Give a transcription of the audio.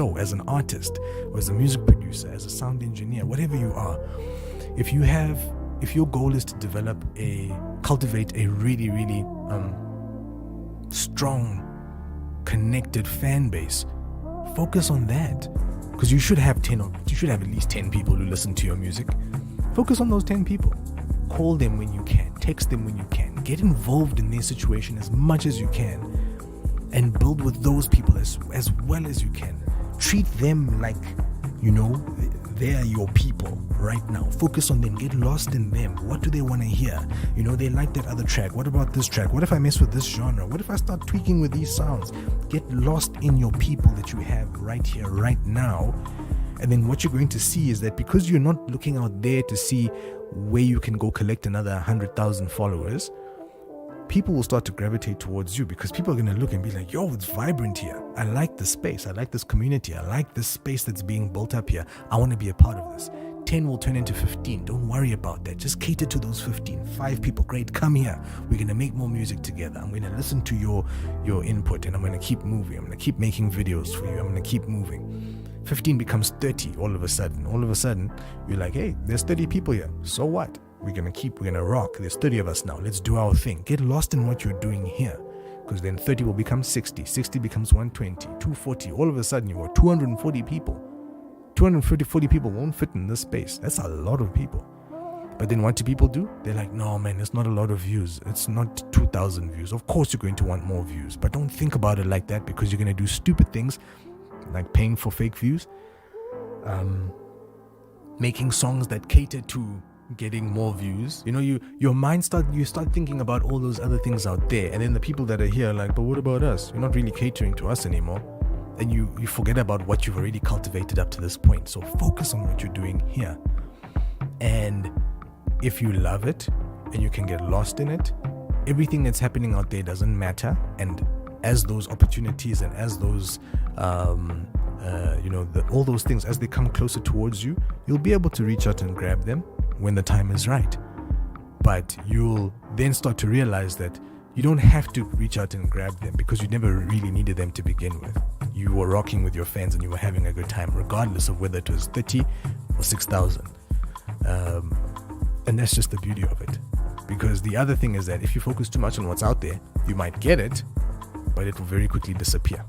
So as an artist, or as a music producer, as a sound engineer, whatever you are, if your goal is to cultivate a really, really strong, connected fan base, focus on that. Because you should have at least 10 people who listen to your music. Focus on those 10 people. Call them when you can, text them when you can, get involved in their situation as much as you can, and build with those people as well as you can. Treat them like, they are your people right now. Focus on them. Get lost in them. What do they want to hear? They like that other track. What about this track? What if I mess with this genre? What if I start tweaking with these sounds? Get lost in your people that you have right here, right now. And then what you're going to see is that because you're not looking out there to see where you can go collect another 100,000 followers, people will start to gravitate towards you, because people are going to look and be like, yo, it's vibrant here. I like this space. I like this community. I like this space that's being built up here. I want to be a part of this. 10 will turn into 15. Don't worry about that. Just cater to those 15. 5 people. Great. Come here. We're going to make more music together. I'm going to listen to your input, and I'm going to keep moving. I'm going to keep making videos for you. I'm going to keep moving. 15 becomes 30 all of a sudden. You're like, hey, there's 30 people here. So what? We're going to rock. There's 30 of us now. Let's do our thing. Get lost in what you're doing here. Because then 30 will become 60. 60 becomes 120. 240. All of a sudden, you've got 240 people. 240 people won't fit in this space. That's a lot of people. But then what do people do? They're like, no, man, it's not a lot of views. It's not 2,000 views. Of course, you're going to want more views. But don't think about it like that, because you're going to do stupid things like paying for fake views. Making songs that cater to getting more views. Your mind you start thinking about all those other things out there, and then the people that are here are like, but what about us? You're not really catering to us anymore, and you forget about what you've already cultivated up to this point. So focus on what you're doing here, and if you love it and you can get lost in it, everything that's happening out there doesn't matter. And as those opportunities and as those all those things, as they come closer towards you, you'll be able to reach out and grab them when the time is right. But you'll then start to realize that you don't have to reach out and grab them, because you never really needed them to begin with. You were rocking with your fans and you were having a good time, regardless of whether it was 30 or 6,000. And that's just the beauty of it. Because the other thing is that if you focus too much on what's out there, you might get it, but it will very quickly disappear.